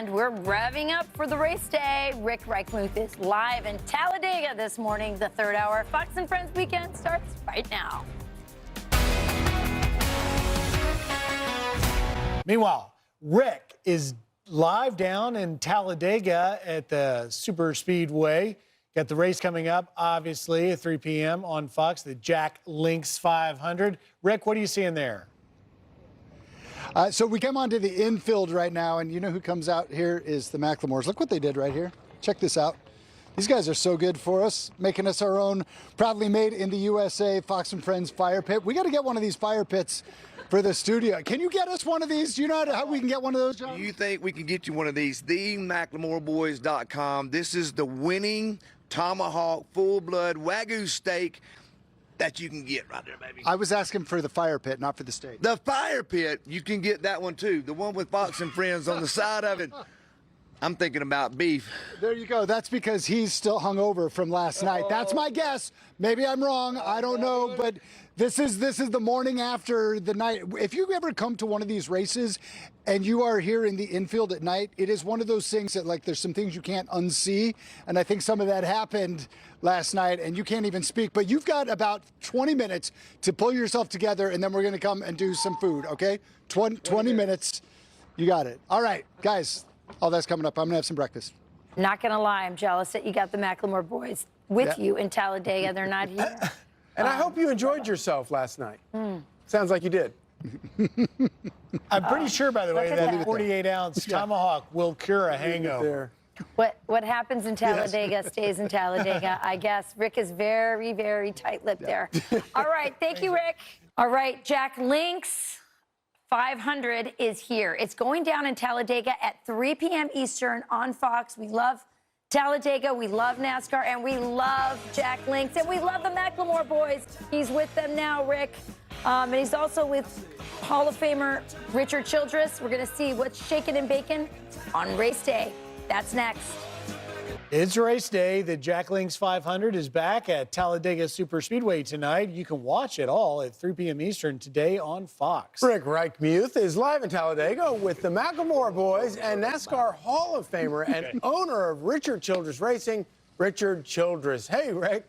And we're revving up for the race day. Rick Reichmuth is live in Talladega this morning. The third hour Fox and Friends weekend starts right now. Meanwhile, Rick is live down in Talladega at the Super Speedway. Got the race coming up, obviously, at 3 p.m. on Fox, the Jack Links 500. Rick, what are you seeing there? So we come onto the infield right now, and you know who comes out here is the McLemores. Look what they did right here. Check this out. These guys are so good for us, making us our own proudly made in the USA Fox and Friends fire pit. We got to get one of these fire pits for the studio. Can you get us one of these? Do you know how we can get one of those, John? Do you think we can get you one of these? TheMcLemoreBoys.com. This is the winning tomahawk full-blood Wagyu steak that you can get right there, baby. I was asking for the fire pit, not for the steak. The fire pit, you can get that one too. The one with Fox and Friends on the side of it. I'm thinking about beef. There you go. That's because he's still hungover from last night. That's my guess. Maybe I'm wrong. I don't know, but this is the morning after the night. If you ever come to one of these races and you are here in the infield at night, it is one of those things that, like, there's some things you can't unsee, and I think some of that happened last night, and you can't even speak. But you've got about 20 minutes to pull yourself together, and then we're going to come and do some food, okay? 20 minutes. You got it. All right, guys. All that's coming up. I'm going to have some breakfast. Not going to lie, I'm jealous that you got the McLemore Boys with you in Talladega. They're not here. And I hope you enjoyed yourself last night. Sounds like you did. I'm pretty sure, by the way, that 48-ounce tomahawk will cure a hangover. What happens in Talladega stays in Talladega, I guess. Rick is very, very tight-lipped there. All right, thank you, Rick. All right, Jack Links 500 is here. It's going down in Talladega at 3 p.m. Eastern on Fox. We love Talladega, we love NASCAR, and we love Jack Links, and we love the McLemore Boys. He's with them now, Rick. And he's also with Hall of Famer Richard Childress. We're going to see what's shaking and baking on race day. That's next. It's race day. The Jack Links 500 is back at Talladega Super Speedway tonight. You can watch it all at 3 p.m. Eastern today on Fox. Rick Reichmuth is live in Talladega with the McLemore Boys and NASCAR Hall of Famer and owner of Richard Childress Racing, Richard Childress. Hey, Rick.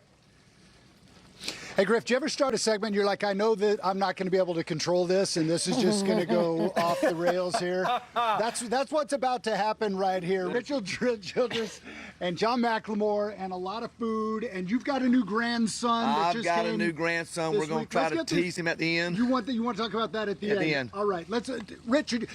Hey, Griff, do you ever start a segment? You're like, I know that I'm not going to be able to control this, and this is just going to go off the rails here. That's what's about to happen right here. Richard Childress and John McLemore, and a lot of food, and you've got a new grandson. I've got a new grandson. We're going to try to tease him at the end. You want to talk about that at the end? At the end. All right. Let's, Richard.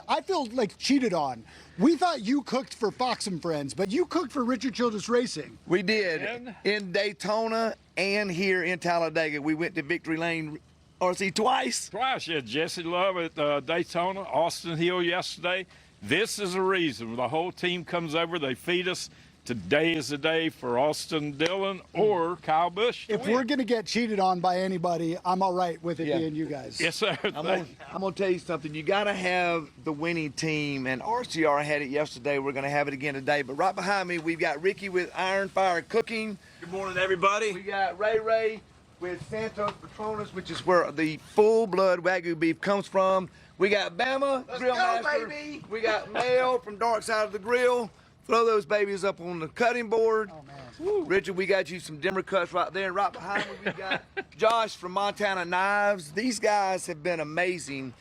I feel like cheated on. We thought you cooked for Fox and Friends, but you cooked for Richard Childress Racing. We did in Daytona and here in Talladega. We went to Victory Lane RC twice. Twice, yeah. Jesse Love at Daytona, Austin Hill yesterday. This is the reason. The whole team comes over. They feed us. Today is the day for Austin Dillon or Kyle Busch. If we're going to get cheated on by anybody, I'm all right with it being you guys. Yes, sir. I'm going to tell you something. You got to have the winning team, and RCR had it yesterday. We're going to have it again today. But right behind me, we've got Ricky with Iron Fire Cooking. Good morning, everybody. We got Ray with Santos Petronas, which is where the full-blood Wagyu beef comes from. We got Bama, Grill Master. Baby. We got Mel from Dark Side of the Grill. Throw those babies up on the cutting board. Oh, man. Woo. Richard, we got you some dimmer cuts right there. And right behind me, we got Josh from Montana Knives. These guys have been amazing.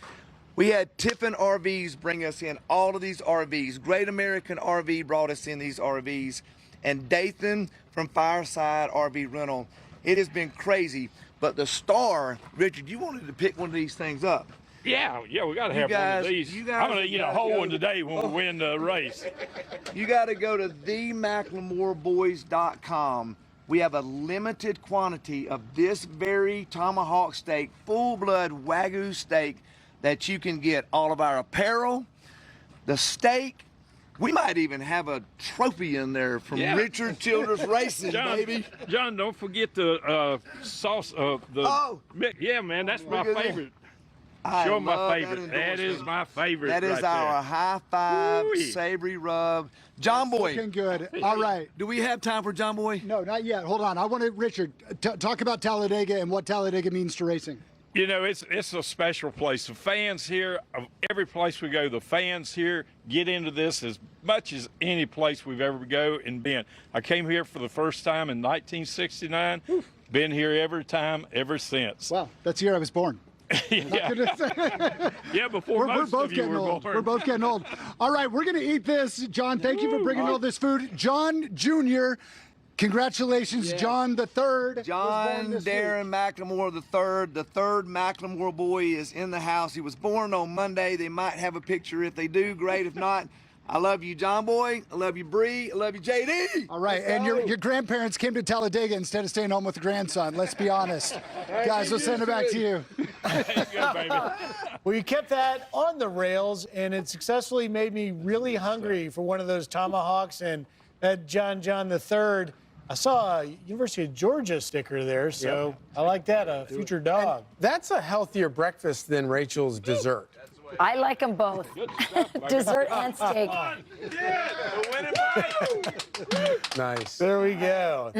We had Tiffin RVs bring us in all of these RVs. Great American RV brought us in these RVs. And Dathan from Fireside RV Rental. It has been crazy. But the star, Richard, you wanted to pick one of these things up. Yeah, we got to have one of these. I'm going to eat a whole one today when we win the race. You got to go to TheMcLemoreBoys.com. We have a limited quantity of this very tomahawk steak, full-blood Wagyu steak, that you can get all of our apparel, the steak. We might even have a trophy in there from Richard Childress Racing, baby. John, don't forget the sauce. Yeah, man, that's my favorite. Show my favorite. That is my favorite. That is our high five savory rub. John Boy. Looking good. All right. Do we have time for John Boy? No, not yet. Hold on. I want to, Richard, talk about Talladega and what Talladega means to racing. You know, it's a special place. The fans here, of every place we go, the fans here get into this as much as any place we've ever go and been. I came here for the first time in 1969. Been here every time ever since. Wow, that's the year I was born. Yeah. Yeah, before We're most both of you getting were old. born. We're both getting old. All right, we're going to eat this. John, thank you for bringing all this food. John Jr., congratulations, John the Third. John Darren McLemore the third McLemore boy is in the house. He was born on Monday. They might have a picture. If they do, great. If not, I love you, John Boy. I love you, Bree. I love you, JD. All right, and your grandparents came to Talladega instead of staying home with the grandson. Let's be honest. Guys, we'll send it back to you. Good, baby. Well, you kept that on the rails, and it successfully made me really hungry for one of those tomahawks and that John III. I saw a University of Georgia sticker there, so I like that, a future dog. That's a healthier breakfast than Rachel's dessert. I like them both. Dessert and steak. Yeah, the winning bite. Nice. There we go.